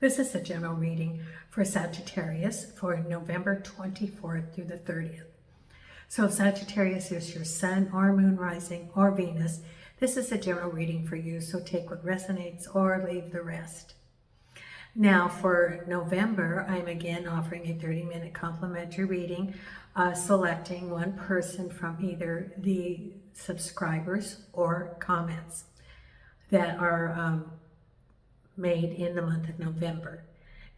This is a general reading for Sagittarius for November 24th through the 30th. So if Sagittarius is your sun or moon rising or Venus, this is a general reading for you, so take what resonates or leave the rest. Now for November, I'm again offering a 30-minute complimentary reading, selecting one person from either the subscribers or comments that are made in the month of November.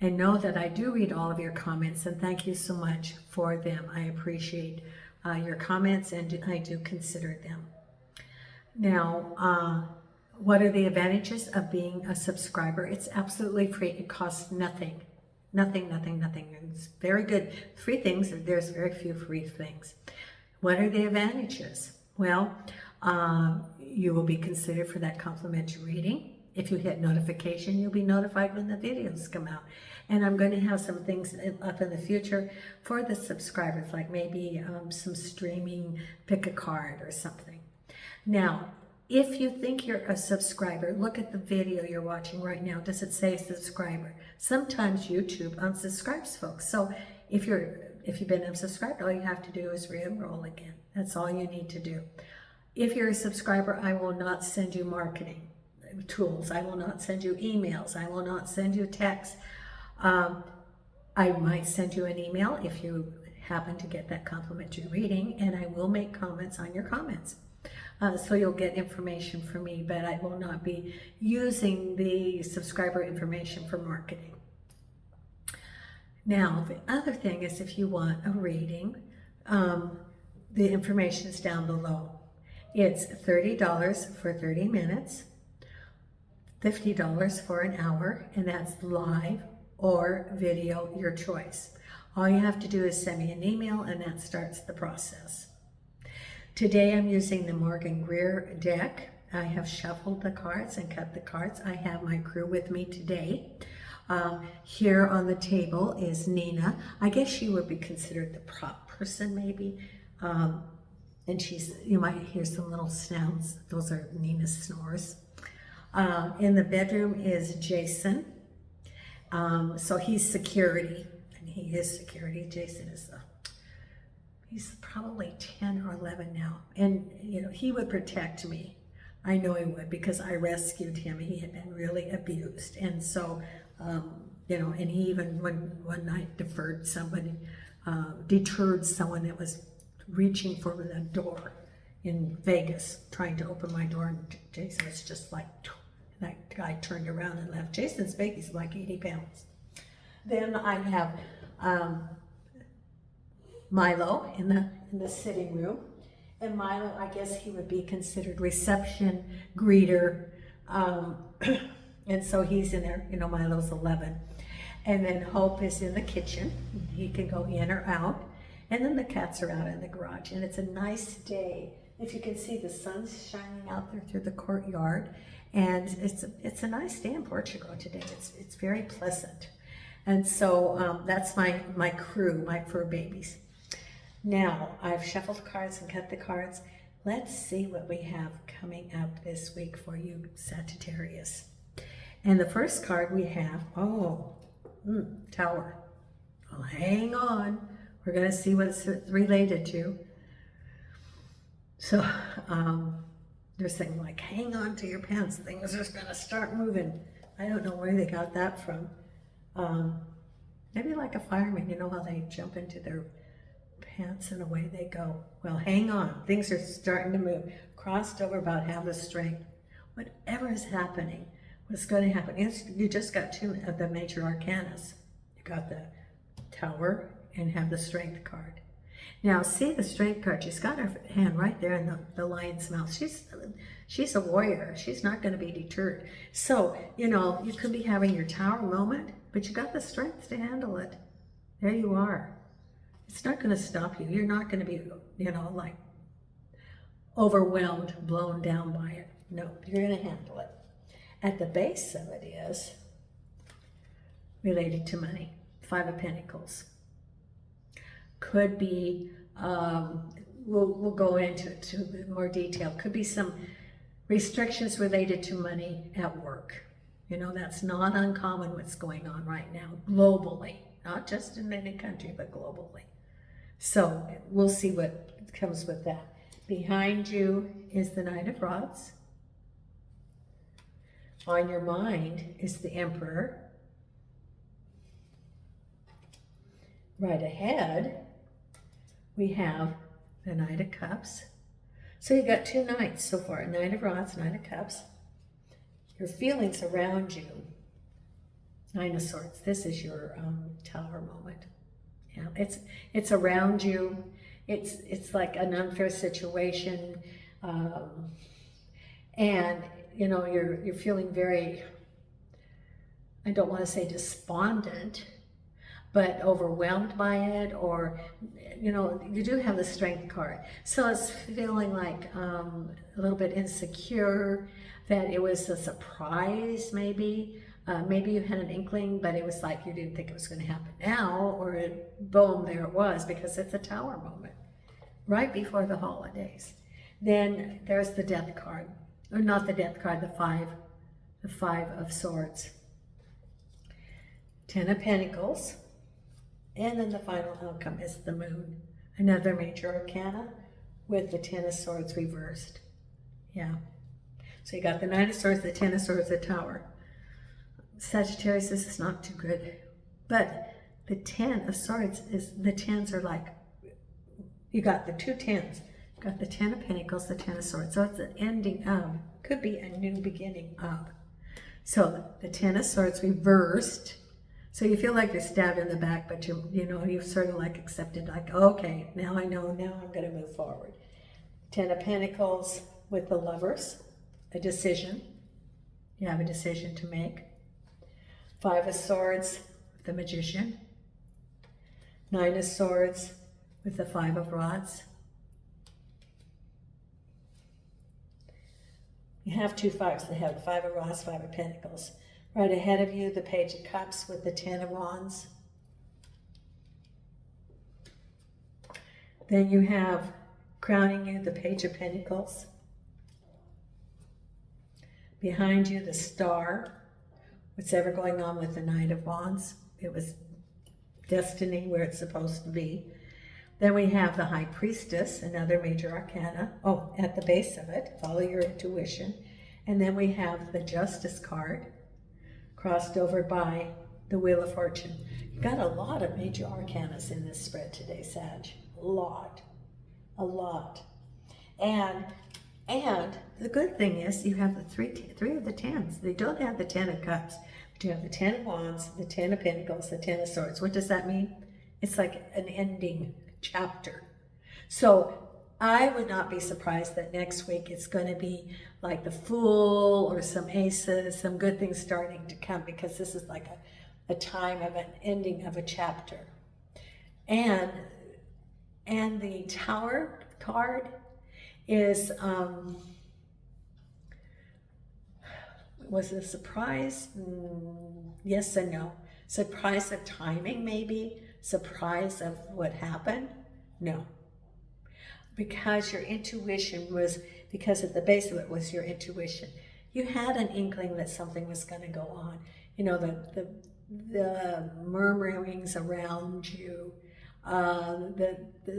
And know that I do read all of your comments, and thank you so much for them. I appreciate your comments, and I do consider them. Now, what are the advantages of being a subscriber? It's absolutely free. It costs nothing. Nothing. It's very good. Free things, there's very few free things. What are the advantages? Well, you will be considered for that complimentary reading. If you hit notification, you'll be notified when the videos come out. And I'm going to have some things up in the future for the subscribers, like maybe some streaming, pick a card or something. Now, if you think you're a subscriber, look at the video you're watching right now. Does it say subscriber? Sometimes YouTube unsubscribes folks. So if you've been unsubscribed, all you have to do is re-enroll again. That's all you need to do. If you're a subscriber, I will not send you marketing tools. I will not send you emails. I will not send you texts. I might send you an email if you happen to get that complimentary reading, and I will make comments on your comments. So you'll get information from me, but I will not be using the subscriber information for marketing. Now, the other thing is, if you want a reading, the information is down below. It's $30 for 30 minutes, $50 for an hour, and that's live or video, your choice. All you have to do is send me an email, and that starts the process. Today I'm using the Morgan Greer deck. I have shuffled the cards and cut the cards. I have my crew with me today. Here on the table is Nina. I guess she would be considered the prop person, maybe. And you might hear some little sounds. Those are Nina's snores. In the bedroom is Jason. So he's security, and he is security. Jason is he's probably 10 or 11 now. And, you know, he would protect me. I know he would, because I rescued him. He had been really abused. And so, you know, and he even one night deterred someone that was reaching for the door in Vegas, trying to open my door. And Jason was just like, that guy turned around and left. Jason's big, he's like 80 pounds. Then I have Milo in the sitting room. And Milo, I guess he would be considered reception, greeter. And so he's in there, you know, Milo's 11. And then Hope is in the kitchen. He can go in or out. And then the cats are out in the garage. And it's a nice day. If you can see, the sun's shining out there through the courtyard. And it's a nice day in Portugal today. It's very pleasant. And so that's my crew, my fur babies. Now, I've shuffled cards and cut the cards. Let's see what we have coming up this week for you, Sagittarius. And the first card we have, Tower. Well, hang on. We're going to see what it's related to. So, they're saying, like, hang on to your pants. Things are going to start moving. I don't know where they got that from. Maybe like a fireman, you know how they jump into their pants and away they go. Well, hang on. Things are starting to move. Crossed over about half the strength. Whatever is happening, what's going to happen? You just got two of the major arcanas. You got the Tower and have the Strength card. Now, see the Strength card. She's got her hand right there in the lion's mouth. She's a warrior. She's not going to be deterred. So, you know, you could be having your Tower moment, but you got the strength to handle it. There you are. It's not going to stop you. You're not going to be, you know, like overwhelmed, blown down by it. No, you're going to handle it. At the base of it is related to money. 5 of Pentacles. Could be, we'll go into it to more detail. Could be some restrictions related to money at work. You know, that's not uncommon what's going on right now, globally, not just in any country, but globally. So we'll see what comes with that. Behind you is the Knight of Rods. On your mind is the Emperor. Right ahead, we have the Knight of Cups. So you got two Knights so far, Knight of Rods, Knight of Cups. Your feelings around you, Nine of Swords. This is your Tower moment. Yeah, it's around you. It's like an unfair situation, and you know you're feeling very, I don't want to say despondent, but overwhelmed by it, or you know, you do have the Strength card. So it's feeling like a little bit insecure, that it was a surprise maybe. Maybe you had an inkling, but it was like you didn't think it was going to happen now, or boom, there it was, because it's a Tower moment, right before the holidays. Then there's the Death card, or not the Death card, the Five of Swords. Ten of Pentacles. And then the final outcome is the Moon, another major arcana with the Ten of Swords reversed. Yeah. So you got the Nine of Swords, the Ten of Swords, the Tower. Sagittarius, this is not too good. But the Ten of Swords is, the tens are like, you got the two tens. You got the Ten of Pentacles, the Ten of Swords. So it's an ending of, could be a new beginning of. So the Ten of Swords reversed. So you feel like you're stabbed in the back, but you know, you've sort of like accepted, like, okay, now I know, now I'm going to move forward. Ten of Pentacles with the Lovers, a decision. You have a decision to make. Five of Swords, the Magician. Nine of Swords with the Five of Rods. You have two fives. They have Five of Rods, Five of Pentacles. Right ahead of you, the Page of Cups with the Ten of Wands. Then you have, crowning you, the Page of Pentacles. Behind you, the Star. What's ever going on with the Knight of Wands. It was destiny where it's supposed to be. Then we have the High Priestess, another major arcana. Oh, at the base of it, follow your intuition. And then we have the Justice card, crossed over by the Wheel of Fortune. You got a lot of major arcanas in this spread today, Sag. A lot. And the good thing is you have the three of the tens. They don't have the Ten of Cups, but you have the Ten of Wands, the Ten of Pentacles, the Ten of Swords. What does that mean? It's like an ending chapter. So I would not be surprised that next week it's going to be like the Fool or some aces, some good things starting to come, because this is like a time of an ending of a chapter. And the Tower card is, was it a surprise? Yes and no. Surprise of timing, maybe. Surprise of what happened? No. Because your intuition was, because at the base of it was your intuition. You had an inkling that something was going to go on. You know, the murmurings around you,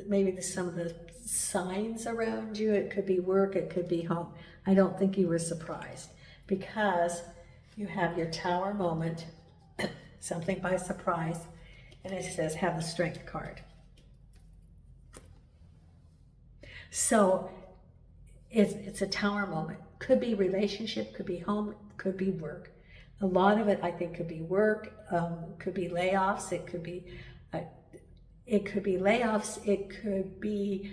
maybe some of the signs around you. It could be work, it could be home. I don't think you were surprised, because you have your Tower moment, something by surprise, and it says have the Strength card. So it's a Tower moment. Could be relationship, could be home, could be work. A lot of it, I think, could be work, could be layoffs, it could be layoffs, it could be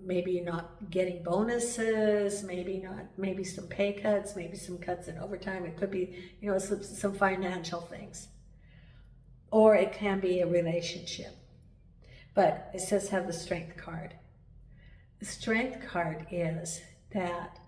maybe not getting bonuses, maybe some pay cuts, maybe some cuts in overtime. It could be, you know, some financial things. Or it can be a relationship. But it says have the Strength card. The Strength card is that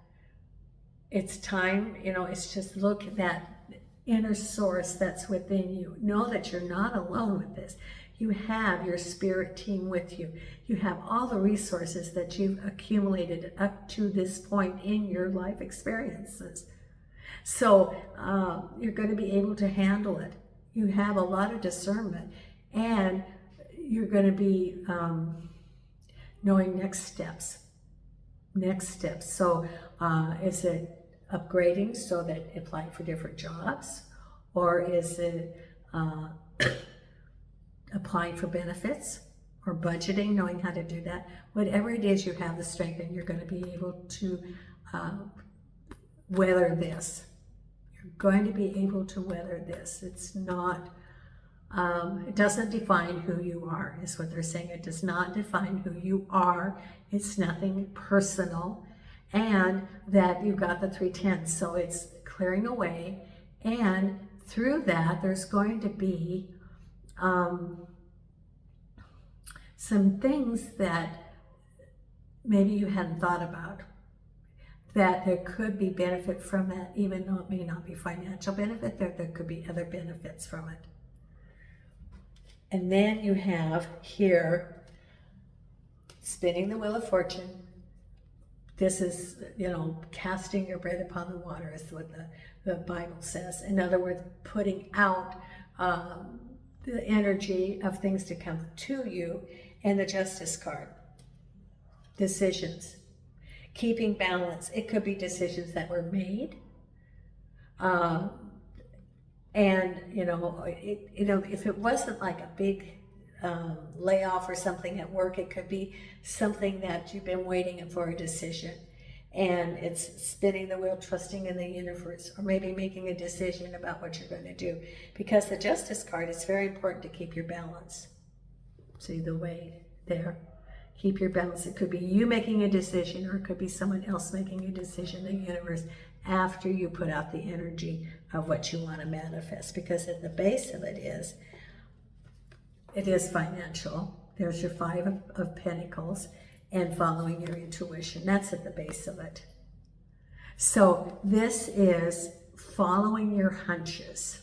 it's time, you know, it's just look at that inner source that's within you. Know that you're not alone with this. You have your spirit team with you. You have all the resources that you've accumulated up to this point in your life experiences. So you're going to be able to handle it. You have a lot of discernment, and you're going to be knowing next steps. Next steps. So is it upgrading so that applying for different jobs? Or is it applying for benefits or budgeting, knowing how to do that? Whatever it is, you have the strength, and you're going to be able to weather this. You're going to be able to weather this. It's not, it doesn't define who you are, is what they're saying. It does not define who you are. It's nothing personal. And that you've got the 310s, so it's clearing away. And through that, there's going to be some things that maybe you hadn't thought about, that there could be benefit from that, even though it may not be financial benefit, there could be other benefits from it. And then you have here, spinning the Wheel of Fortune. This is, casting your bread upon the water is what the Bible says. In other words, putting out the energy of things to come to you. And the Justice card. Decisions. Keeping balance. It could be decisions that were made. And, if it wasn't like a big layoff or something at work, it could be something that you've been waiting for a decision, and it's spinning the wheel, trusting in the universe, or maybe making a decision about what you're going to do. Because the Justice card is very important to keep your balance. See the way there? Keep your balance. It could be you making a decision, or it could be someone else making a decision in the universe after you put out the energy of what you want to manifest. Because at the base of it is financial. There's your 5 of Pentacles, and following your intuition. That's at the base of it. So this is following your hunches.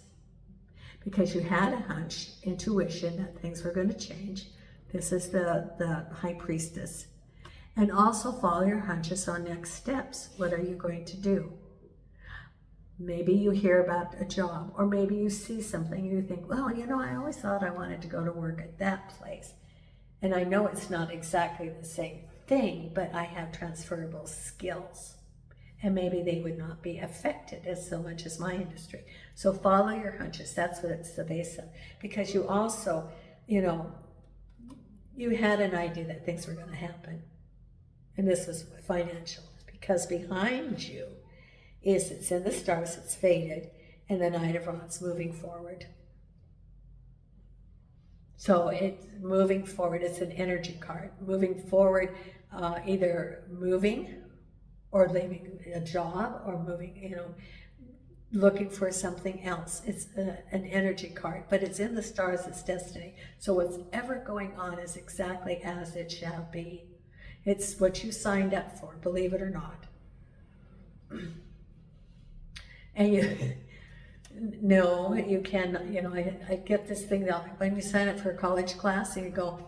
Because you had a hunch, intuition, that things were going to change. This is the High Priestess. And also follow your hunches on next steps. What are you going to do? Maybe you hear about a job, or maybe you see something and you think, well, I always thought I wanted to go to work at that place. And I know it's not exactly the same thing, but I have transferable skills. And maybe they would not be affected as so much as my industry. So follow your hunches. That's what it's the base of. Because you also, you had an idea that things were going to happen. And this was financial. Because behind you it's in the stars, it's faded, and the Knight of Rods moving forward. So it's moving forward. It's an energy card. Moving forward, either moving or leaving a job, or moving, looking for something else. It's an energy card, but it's in the stars, it's destiny. So what's ever going on is exactly as it shall be. It's what you signed up for, believe it or not. And you can, I get this thing that when you sign up for a college class and you go,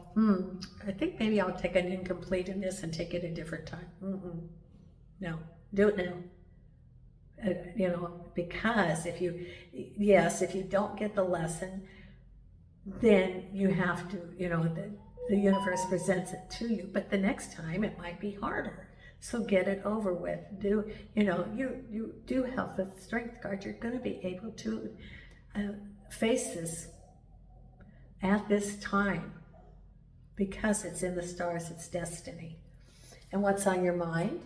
I think maybe I'll take an incomplete in this and take it a different time. No, do it now. Because if you don't get the lesson, then you have to, the universe presents it to you, but the next time it might be harder. So get it over with. You do have the Strength card. You're going to be able to face this at this time, because it's in the stars, it's destiny. And what's on your mind?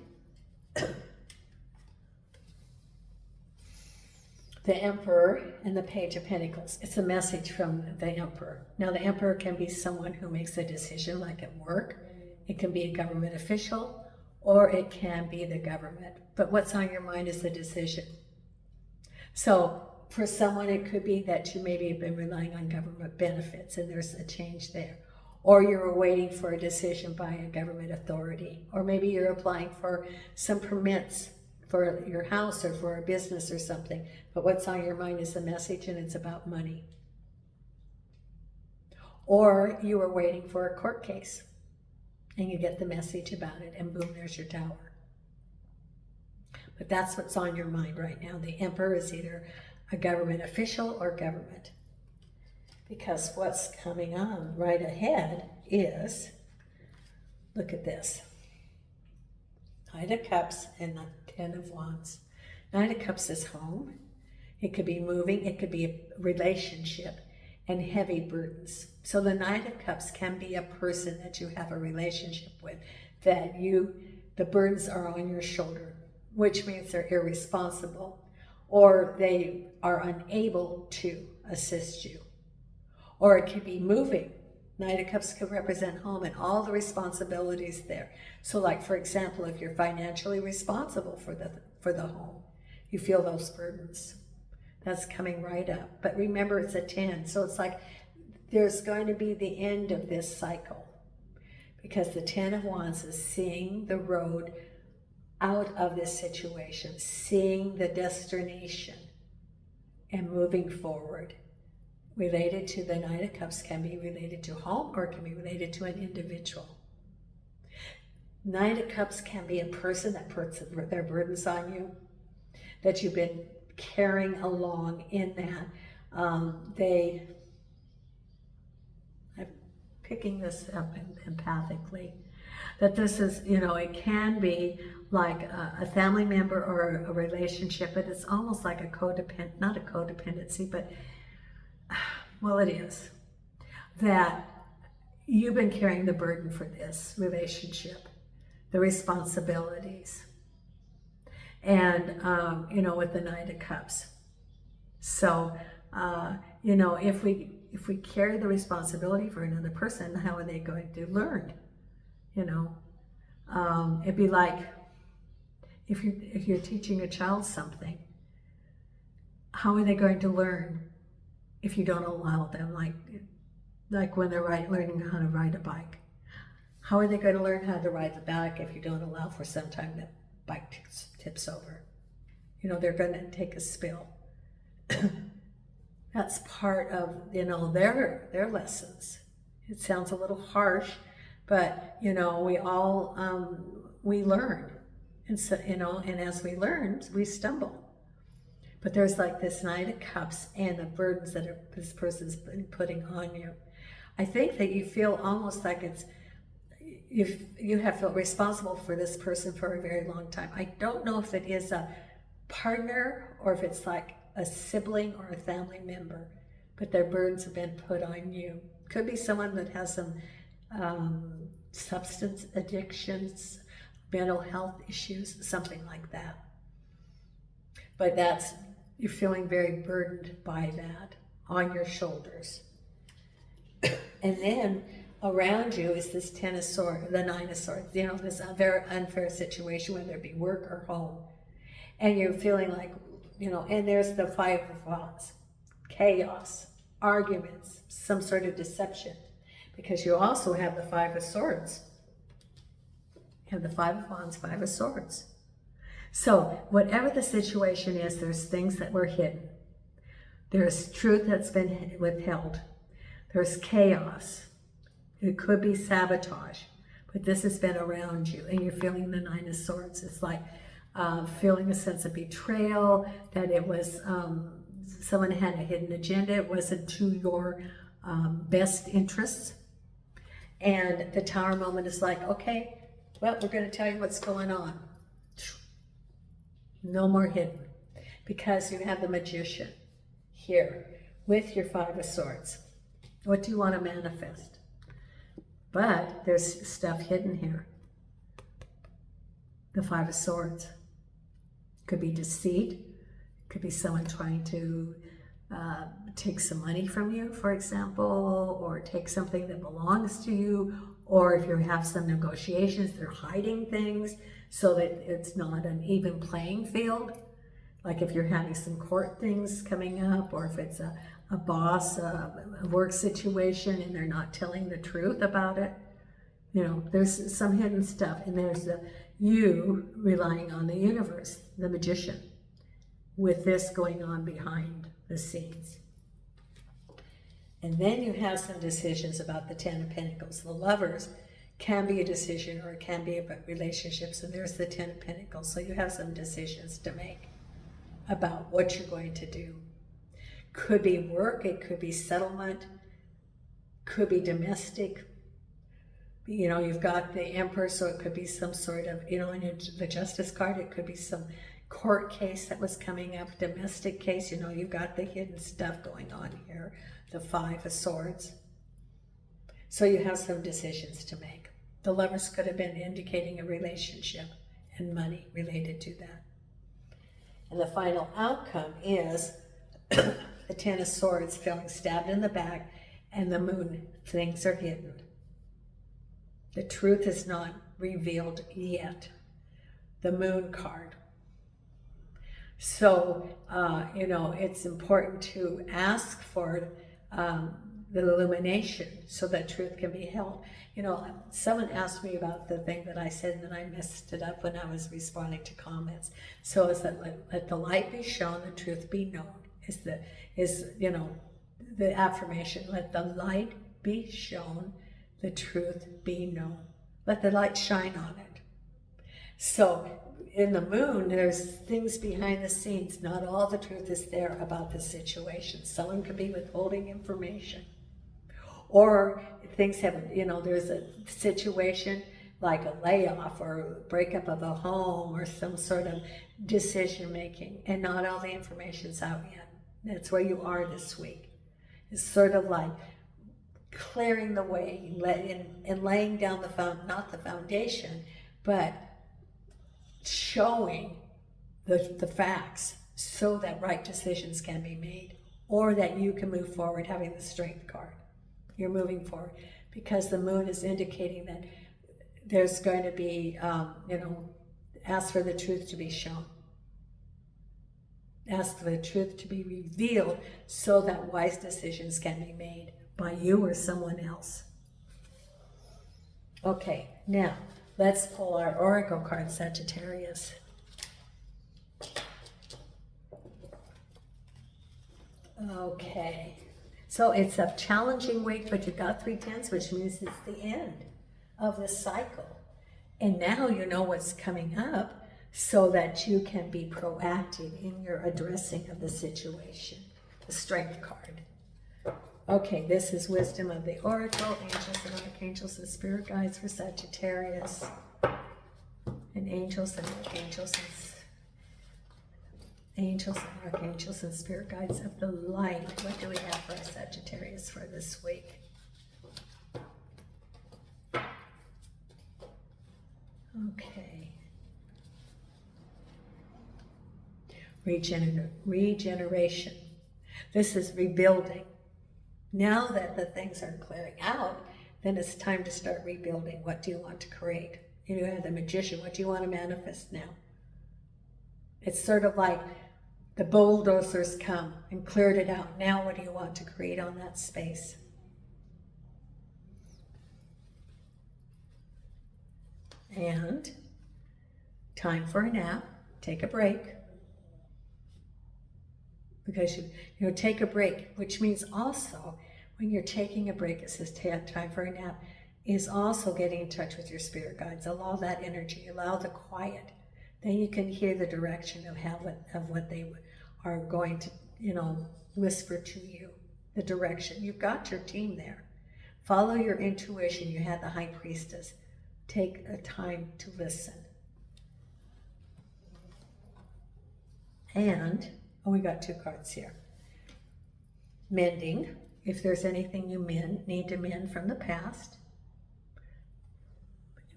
The Emperor and the Page of Pentacles. It's a message from the Emperor. Now, the Emperor can be someone who makes a decision, like at work. It can be a government official, or it can be the government. But what's on your mind is the decision. So for someone, it could be that you maybe have been relying on government benefits, and there's a change there. Or you're waiting for a decision by a government authority. Or maybe you're applying for some permits for your house or for a business or something. But what's on your mind is the message, and it's about money. Or you were waiting for a court case, and you get the message about it, and boom, there's your Tower. But that's what's on your mind right now. The Emperor is either a government official or government. Because what's coming on right ahead is, look at this. Knight of Cups and the Ten of Wands. Knight of Cups is home. It could be moving. It could be a relationship and heavy burdens. So the Knight of Cups can be a person that you have a relationship with, that the burdens are on your shoulder, which means they're irresponsible, or they are unable to assist you. Or it could be moving. Knight of Cups could represent home and all the responsibilities there. So like, for example, if you're financially responsible for the home, you feel those burdens. That's coming right up. But remember, it's a 10. So it's like there's going to be the end of this cycle, because the 10 of Wands is seeing the road out of this situation, seeing the destination and moving forward. Related to the Knight of Cups can be related to home, or it can be related to an individual. Knight of Cups can be a person that puts their burdens on you, that you've been carrying along in that. I'm picking this up empathically, that this is, it can be like a family member or a relationship, but it's almost like not a codependency, but well, it is, that you've been carrying the burden for this relationship, the responsibilities, and, with the Knight of Cups. So, if we carry the responsibility for another person, how are they going to learn? It'd be like if you're teaching a child something, how are they going to learn if you don't allow them, like when they're learning how to ride a bike? How are they going to learn how to ride the bike if you don't allow for some time that bike tips over? They're going to take a spill. That's part of, their lessons. It sounds a little harsh, but, we all, we learn. And so, and as we learn, we stumble. But there's like this Knight of Cups and the burdens that this person's been putting on you. I think that you feel almost like you have felt responsible for this person for a very long time. I don't know if it is a partner or if it's like a sibling or a family member, but their burdens have been put on you. Could be someone that has some substance addictions, mental health issues, something like that. But you're feeling very burdened by that on your shoulders. And then around you is this Ten of Swords, the Nine of Swords, this very unfair situation, whether it be work or home. And you're feeling like, and there's the Five of Wands, chaos, arguments, some sort of deception, because you also have the Five of Swords. You have the Five of Wands, Five of Swords. So whatever the situation is, there's things that were hidden. There's truth that's been withheld. There's chaos. It could be sabotage, but this has been around you, and you're feeling the Nine of Swords. It's like feeling a sense of betrayal, that it was someone had a hidden agenda. It wasn't to your best interests. And the Tower moment is like, okay, well, we're going to tell you what's going on. No more hidden, because you have the Magician here with your Five of Swords. What do you want to manifest? But there's stuff hidden here. The Five of Swords. Could be deceit. Could be someone trying to take some money from you, for example, or take something that belongs to you. Or if you have some negotiations, they're hiding things so that it's not an even playing field. Like if you're having some court things coming up, or if it's a boss, a work situation, and they're not telling the truth about it. There's some hidden stuff. And there's you relying on the universe, the Magician, with this going on behind the scenes. And then you have some decisions about the Ten of Pentacles. The Lovers Can be a decision, or it can be about relationships. And there's the 10 of Pentacles. So you have some decisions to make about what you're going to do. Could be work, it could be settlement, could be domestic. You know, you've got the Emperor, so it could be some sort of, you know, in the Justice card, it could be some court case that was coming up, domestic case. You know, you've got the hidden stuff going on here, the 5 of Swords. So you have some decisions to make. The Lovers could have been indicating a relationship and money related to that. And the final outcome is the 10 of Swords, feeling stabbed in the back, and the Moon. Things are hidden. The truth is not revealed yet. The Moon card. So, you know, it's important to ask for the illumination so that truth can be held. You know, someone asked me about the thing that I said, and then I messed it up when I was responding to comments. So it's that let the light be shown, the truth be known. Is you know, the affirmation, let the light be shown, the truth be known. Let the light shine on it. So in the Moon, there's things behind the scenes. Not all the truth is there about the situation. Someone could be withholding information. Or things have, you know, there's a situation like a layoff or breakup of a home or some sort of decision making, and not all the information's out yet. That's where you are this week. It's sort of like clearing the way and laying down not the foundation, but showing the facts so that right decisions can be made, or that you can move forward, having the Strength card. You're moving forward because the Moon is indicating that there's going to be, you know, ask for the truth to be shown. Ask for the truth to be revealed so that wise decisions can be made by you or someone else. Okay, now let's pull our Oracle card, Sagittarius. Okay, so it's a challenging week, but you've got 3 tens, which means it's the end of the cycle. And now you know what's coming up so that you can be proactive in your addressing of the situation. The Strength card. Okay, this is wisdom of the Oracle, angels and archangels and spirit guides for Sagittarius. And angels and archangels and spirit guides of the light. What do we have for Sagittarius for this week? Okay. Regeneration. This is rebuilding. Now that the things are clearing out, then it's time to start rebuilding. What do you want to create? You have the Magician. What do you want to manifest now? It's sort of like the bulldozers come and cleared it out. Now what do you want to create on that space? And time for a nap. Take a break. Because you take a break, which means also when you're taking a break, it says time for a nap, is also getting in touch with your spirit guides. Allow that energy, allow the quiet. Then you can hear the direction of what they are going to, you know, whisper to you. The direction. You've got your team there. Follow your intuition. You had the High Priestess. Take a time to listen. And we got 2 cards here. Mending. If there's anything you need to mend from the past.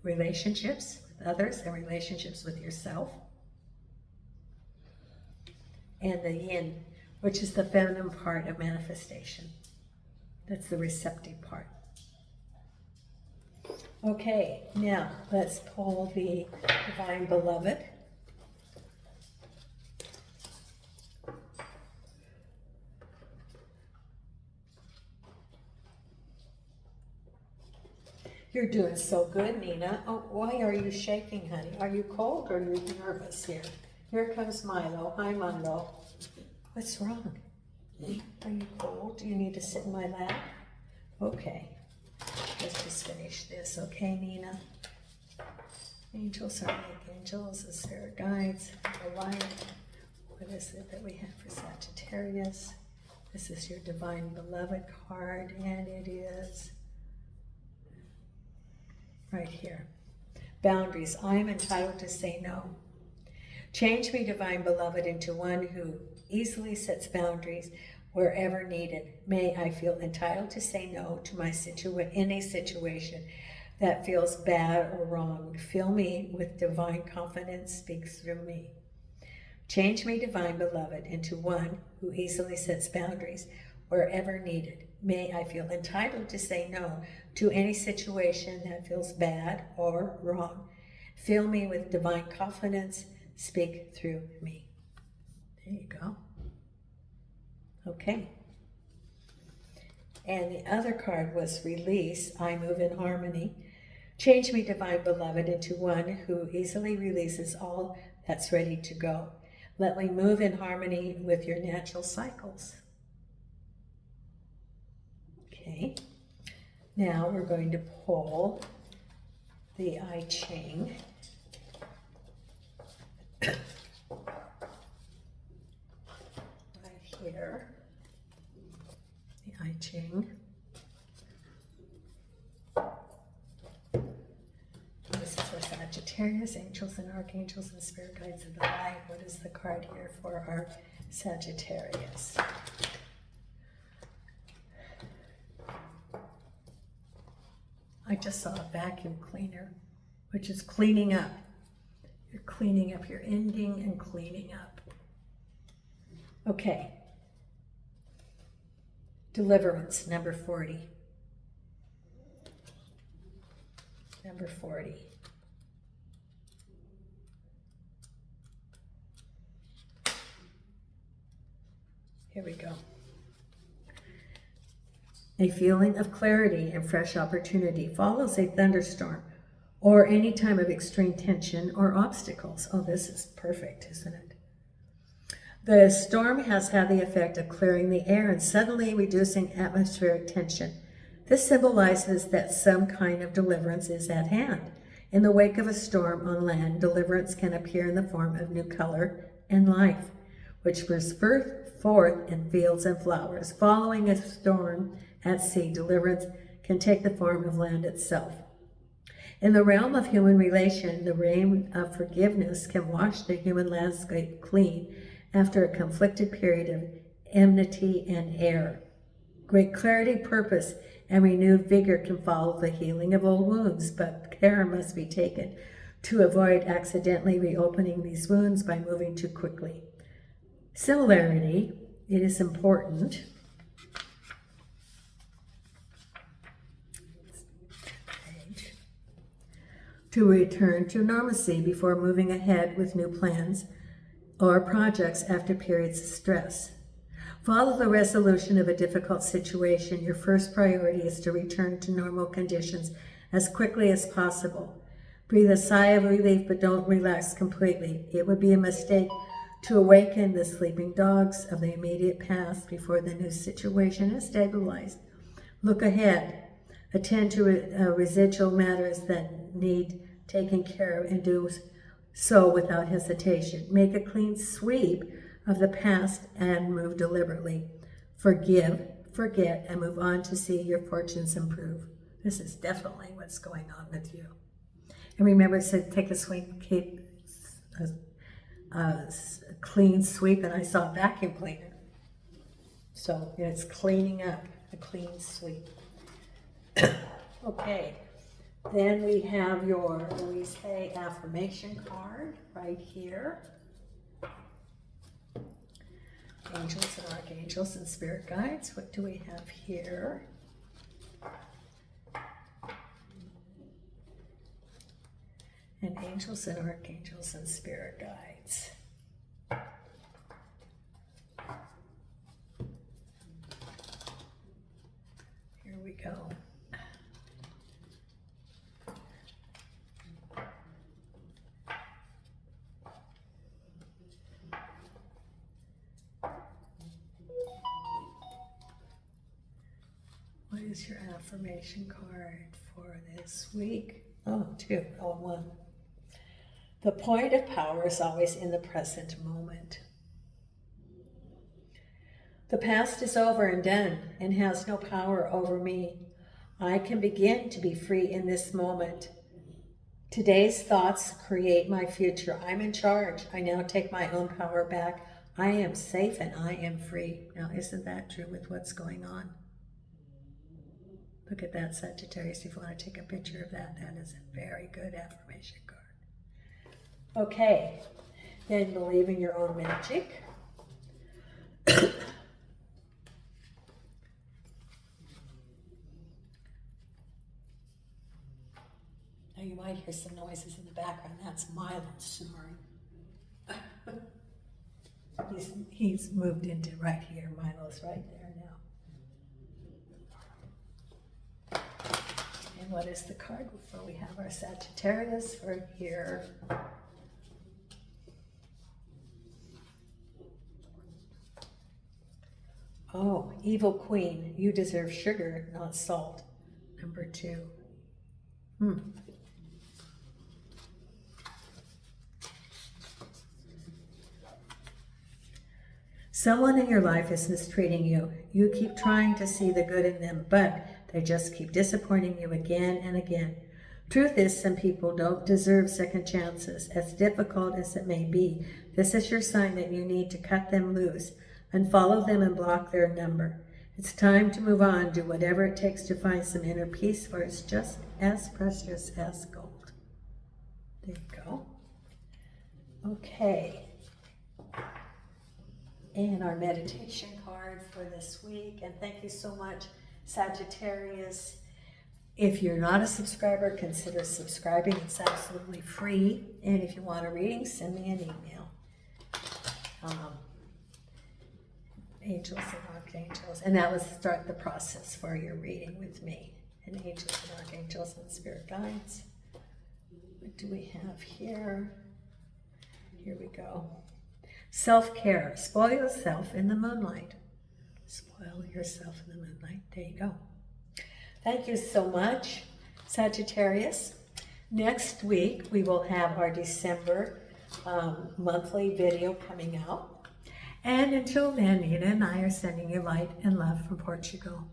Relationships with others and relationships with yourself. And the yin, which is the feminine part of manifestation. That's the receptive part. Okay, now let's pull the Divine Beloved. You're doing so good, Nina. Oh, why are you shaking, honey? Are you cold or are you nervous here? Here comes Milo. Hi, Milo. What's wrong? Are you cold? Do you need to sit in my lap? Okay. Let's just finish this, okay, Nina? Angels, archangels, the spirit guides, the light. What is it that we have for Sagittarius? This is your divine beloved card, and it is right here. Boundaries. I am entitled to say no. Change me, divine beloved, into one who easily sets boundaries wherever needed. May I feel entitled to say no to my any situation that feels bad or wrong. Fill me with divine confidence, speaks through me. Change me, divine beloved, into one who easily sets boundaries wherever needed. May I feel entitled to say no to any situation that feels bad or wrong. Fill me with divine confidence, speak through me. There you go. Okay. And the other card was release. I move in harmony. Change me, divine beloved, into one who easily releases all that's ready to go. Let me move in harmony with your natural cycles. Okay. Now we're going to pull the I Ching. Right here. The I Ching. This is for Sagittarius, angels and archangels and spirit guides of the light. What is the card here for our Sagittarius? I just saw a vacuum cleaner, which is cleaning up. You're cleaning up, you're ending and cleaning up. Okay. Deliverance, number 40. Number 40. Here we go. A feeling of clarity and fresh opportunity follows a thunderstorm or any time of extreme tension or obstacles. Oh, this is perfect, isn't it? The storm has had the effect of clearing the air and suddenly reducing atmospheric tension. This symbolizes that some kind of deliverance is at hand. In the wake of a storm on land, deliverance can appear in the form of new color and life, which bursts forth in fields and flowers. Following a storm at sea, deliverance can take the form of land itself. In the realm of human relation, the rain of forgiveness can wash the human landscape clean after a conflicted period of enmity and error. Great clarity, purpose, and renewed vigor can follow the healing of old wounds, but care must be taken to avoid accidentally reopening these wounds by moving too quickly. Similarly, it is important to return to normalcy before moving ahead with new plans or projects after periods of stress. Follow the resolution of a difficult situation. Your first priority is to return to normal conditions as quickly as possible. Breathe a sigh of relief, but don't relax completely. It would be a mistake to awaken the sleeping dogs of the immediate past before the new situation is stabilized. Look ahead. Attend to residual matters that need taken care of and do so without hesitation. Make a clean sweep of the past and move deliberately. Forgive, forget, and move on to see your fortunes improve. This is definitely what's going on with you. And remember, it said take a sweep, keep a clean sweep, and I saw a vacuum cleaner. So it's cleaning up, a clean sweep. Okay, then we have your Louise Hay affirmation card right here. Angels and archangels and spirit guides. What do we have here? And angels and archangels and spirit guides. Here we go. is your affirmation card for this week? Oh, two. Oh, one. The point of power is always in the present moment. The past is over and done and has no power over me. I can begin to be free in this moment. Today's thoughts create my future. I'm in charge. I now take my own power back. I am safe and I am free. Now, isn't that true with what's going on? Look at that, Sagittarius. If you want to take a picture of that, that is a very good affirmation card. Okay, then believe in your own magic. Now you might hear some noises in the background. That's Milo snoring. He's moved into right here. Milo's right there now. And what is the card before we have our Sagittarius for here? Oh, evil queen, you deserve sugar, not salt. Number 2. Someone in your life is mistreating you. You keep trying to see the good in them, but they just keep disappointing you again and again. Truth is, some people don't deserve second chances. As difficult as it may be, this is your sign that you need to cut them loose, unfollow them and block their number. It's time to move on, do whatever it takes to find some inner peace, for it's just as precious as gold. There you go. Okay. And our meditation card for this week. And thank you so much, Sagittarius. If you're not a subscriber, consider subscribing. It's absolutely free. And if you want a reading, send me an email. Angels and archangels. And that will start the process for your reading with me. And angels and archangels and spirit guides. What do we have here? Here we go. Self-care. Spoil yourself in the moonlight. Spoil yourself in the moonlight. There you go. Thank you so much, Sagittarius. Next week, we will have our December monthly video coming out. And until then, Nina and I are sending you light and love from Portugal.